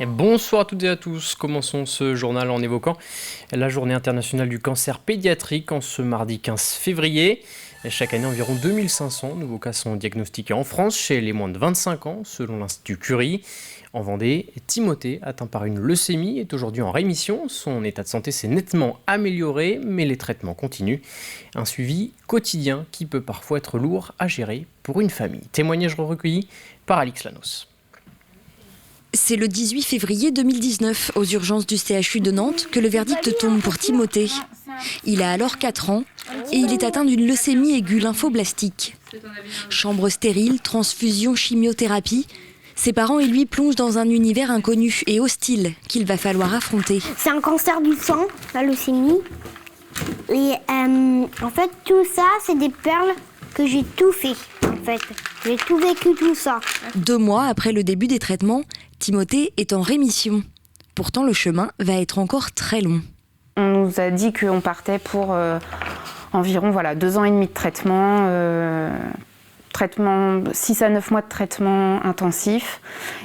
Et bonsoir à toutes et à tous. Commençons ce journal en évoquant la journée internationale du cancer pédiatrique en ce mardi 15 février. Et chaque année, environ 2500 nouveaux cas sont diagnostiqués en France chez les moins de 25 ans, selon l'Institut Curie. En Vendée, Timothée, atteint par une leucémie, est aujourd'hui en rémission. Son état de santé s'est nettement amélioré, mais les traitements continuent. Un suivi quotidien qui peut parfois être lourd à gérer pour une famille. Témoignage recueilli par Alix Lanos. C'est le 18 février 2019, aux urgences du CHU de Nantes, que le verdict tombe pour Timothée. Il a alors 4 ans et il est atteint d'une leucémie aiguë lymphoblastique. Chambre stérile, transfusion, chimiothérapie. Ses parents et lui plongent dans un univers inconnu et hostile qu'il va falloir affronter. C'est un cancer du sang, la leucémie. Et en fait, tout ça, c'est des perles que j'ai tout fait. En fait, j'ai tout vécu, tout ça. 2 mois après le début des traitements, Timothée est en rémission. Pourtant, le chemin va être encore très long. On nous a dit qu'on partait pour environ 2 ans et demi de traitement, 6 à 9 mois de traitement intensif,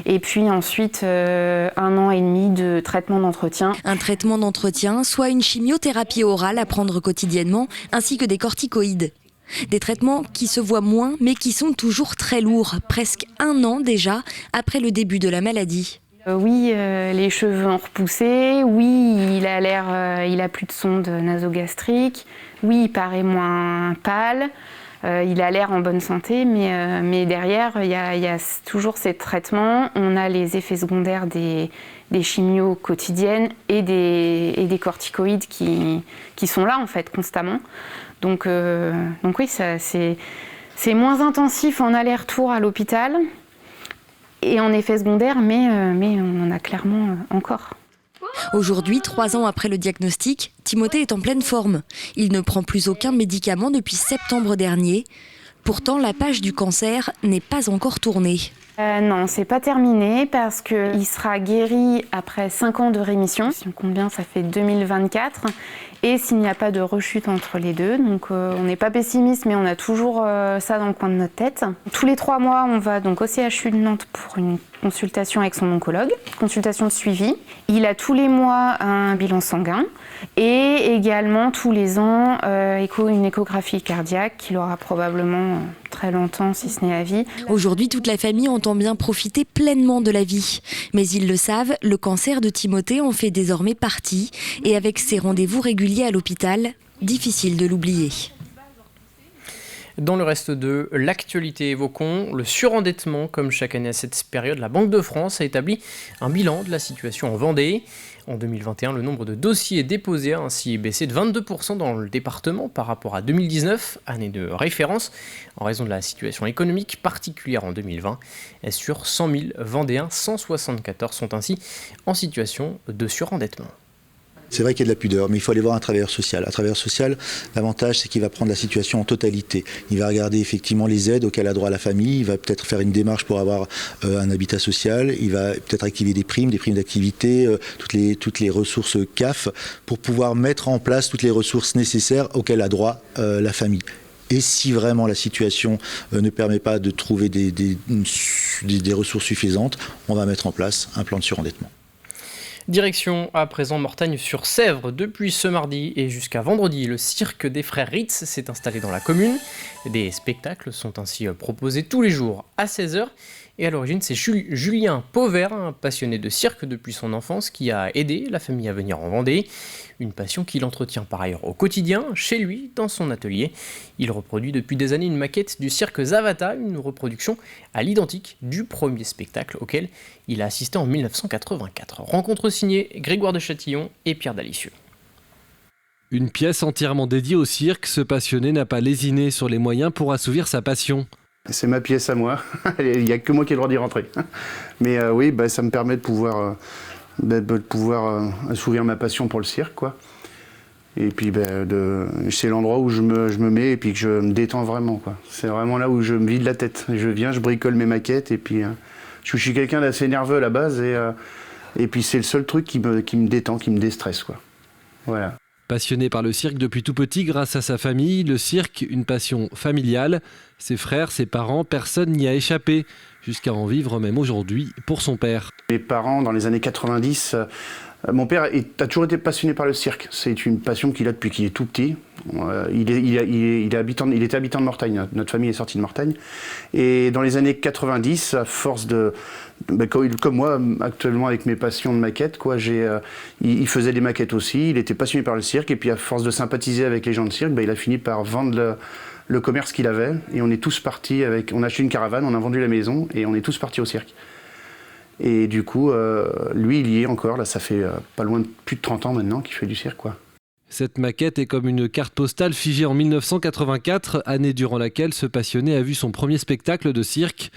et puis ensuite 1 an et demi de traitement d'entretien. Un traitement d'entretien, soit une chimiothérapie orale à prendre quotidiennement, ainsi que des corticoïdes. Des traitements qui se voient moins, mais qui sont toujours très lourds, presque 1 an déjà après le début de la maladie. Oui, les cheveux ont repoussé, oui, il a plus de sonde nasogastrique, oui, il paraît moins pâle, il a l'air en bonne santé, mais derrière, il y a toujours ces traitements. On a les effets secondaires des chimios quotidiennes et des corticoïdes qui sont là, en fait, constamment. Donc oui, c'est moins intensif en aller-retour à l'hôpital et en effet secondaire, mais on en a clairement encore. Aujourd'hui, 3 ans après le diagnostic, Timothée est en pleine forme. Il ne prend plus aucun médicament depuis septembre dernier. Pourtant, la page du cancer n'est pas encore tournée. Non, c'est pas terminé parce qu'il sera guéri après 5 ans de rémission. Si on compte bien, ça fait 2024. Et s'il n'y a pas de rechute entre les deux. Donc on n'est pas pessimiste, mais on a toujours ça dans le coin de notre tête. Tous les 3 mois, on va donc au CHU de Nantes pour une consultation avec son oncologue, consultation de suivi. Il a tous les mois un bilan sanguin et également tous les ans une échographie cardiaque qu'il aura probablement très longtemps, si ce n'est à vie. Aujourd'hui, toute la famille entend bien profiter pleinement de la vie. Mais ils le savent, le cancer de Timothée en fait désormais partie. Et avec ses rendez-vous réguliers à l'hôpital, difficile de l'oublier. Dans le reste de l'actualité, évoquons le surendettement. Comme chaque année à cette période, la Banque de France a établi un bilan de la situation en Vendée. En 2021, le nombre de dossiers déposés a ainsi baissé de 22% dans le département par rapport à 2019, année de référence, en raison de la situation économique particulière en 2020. Et sur 100 000 Vendéens, 174 sont ainsi en situation de surendettement. C'est vrai qu'il y a de la pudeur, mais il faut aller voir un travailleur social. Un travailleur social, l'avantage, c'est qu'il va prendre la situation en totalité. Il va regarder effectivement les aides auxquelles a droit la famille, il va peut-être faire une démarche pour avoir un habitat social, il va peut-être activer des primes d'activité, toutes les ressources CAF, pour pouvoir mettre en place toutes les ressources nécessaires auxquelles a droit la famille. Et si vraiment la situation ne permet pas de trouver des ressources suffisantes, on va mettre en place un plan de surendettement. Direction à présent Mortagne-sur-Sèvre. Depuis ce mardi et jusqu'à vendredi, le cirque des frères Ritz s'est installé dans la commune. Des spectacles sont ainsi proposés tous les jours à 16h. Et à l'origine, c'est Julien Pauvert, un passionné de cirque depuis son enfance, qui a aidé la famille à venir en Vendée. Une passion qu'il entretient par ailleurs au quotidien, chez lui, dans son atelier. Il reproduit depuis des années une maquette du cirque Zavata, une reproduction à l'identique du premier spectacle auquel il a assisté en 1984. Rencontre signée Grégoire de Châtillon et Pierre Dalicieux. Une pièce entièrement dédiée au cirque, ce passionné n'a pas lésiné sur les moyens pour assouvir sa passion. C'est ma pièce à moi, il n'y a que moi qui ai le droit d'y rentrer. Mais oui, ça me permet de pouvoir assouvir ma passion pour le cirque, quoi. Et puis c'est l'endroit où je me mets et puis que je me détends vraiment, quoi. C'est vraiment là où je me vide la tête. Je viens, je bricole mes maquettes et puis je suis quelqu'un d'assez nerveux à la base et puis c'est le seul truc qui me détend, qui me déstresse, quoi. Voilà. Passionné par le cirque depuis tout petit grâce à sa famille, le cirque, une passion familiale. Ses frères, ses parents, personne n'y a échappé, jusqu'à en vivre même aujourd'hui pour son père. Mes parents, dans les années 90, mon père a toujours été passionné par le cirque. C'est une passion qu'il a depuis qu'il est tout petit. Il était habitant de Mortagne. Notre famille est sortie de Mortagne. Et dans les années 90, à force de... comme moi, actuellement, avec mes passions de maquettes, il faisait des maquettes aussi. Il était passionné par le cirque. Et puis, à force de sympathiser avec les gens de cirque, il a fini par vendre le commerce qu'il avait. Et on est tous partis on a acheté une caravane, on a vendu la maison et on est tous partis au cirque. Et du coup, lui, il y est encore. Là, ça fait pas loin de plus de 30 ans maintenant qu'il fait du cirque, quoi. Cette maquette est comme une carte postale figée en 1984, année durant laquelle ce passionné a vu son premier spectacle de cirque.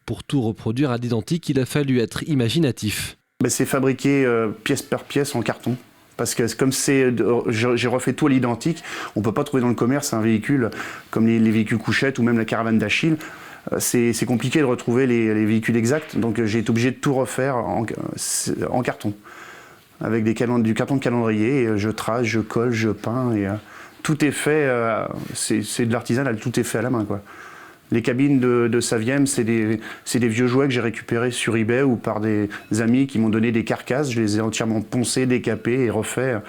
Pour tout reproduire à l'identique, il a fallu être imaginatif. C'est fabriqué pièce par pièce en carton. Parce que comme j'ai refait tout à l'identique, on ne peut pas trouver dans le commerce un véhicule comme les véhicules couchettes ou même la caravane d'Achille. C'est compliqué de retrouver les véhicules exacts, donc j'ai été obligé de tout refaire en carton, avec du carton de calendrier, et je trace, je colle, je peins, et tout est fait, c'est de l'artisanal, tout est fait à la main, quoi. Les cabines de Saviem, c'est des vieux jouets que j'ai récupérés sur eBay ou par des amis qui m'ont donné des carcasses, je les ai entièrement poncés, décapés et refaits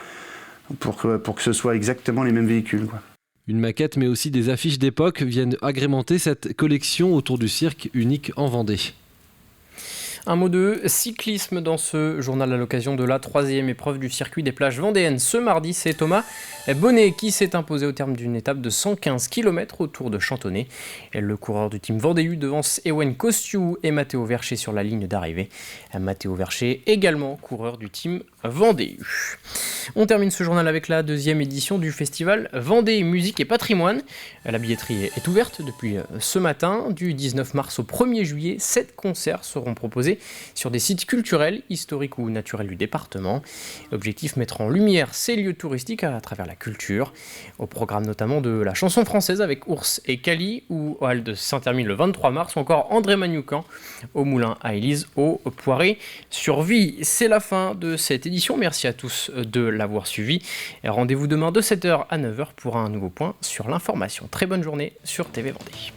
pour que ce soit exactement les mêmes véhicules, quoi. Une maquette mais aussi des affiches d'époque viennent agrémenter cette collection autour du cirque unique en Vendée. Un mot de cyclisme dans ce journal à l'occasion de la 3e épreuve du circuit des plages vendéennes. Ce mardi, c'est Thomas Bonnet qui s'est imposé au terme d'une étape de 115 km autour de Chantonnay. Et le coureur du team Vendée U devance Ewen Kostiou et Matteo Vercher sur la ligne d'arrivée. Matteo Vercher, également coureur du team Vendée U. On termine ce journal avec la 2e édition du festival Vendée Musique et Patrimoine. La billetterie est ouverte depuis ce matin. Du 19 mars au 1er juillet, 7 concerts seront proposés sur des sites culturels, historiques ou naturels du département. L'objectif, mettre en lumière ces lieux touristiques à travers la culture. Au programme notamment de la chanson française avec Ours et Cali, ou au Hall de Saint-Hermine le 23 mars, ou encore André Manoukian au Moulin à Élise au Poiré sur Vie. C'est la fin de cette édition. Merci à tous de l'avoir suivi. Et rendez-vous demain de 7h à 9h pour un nouveau point sur l'information. Très bonne journée sur TV Vendée.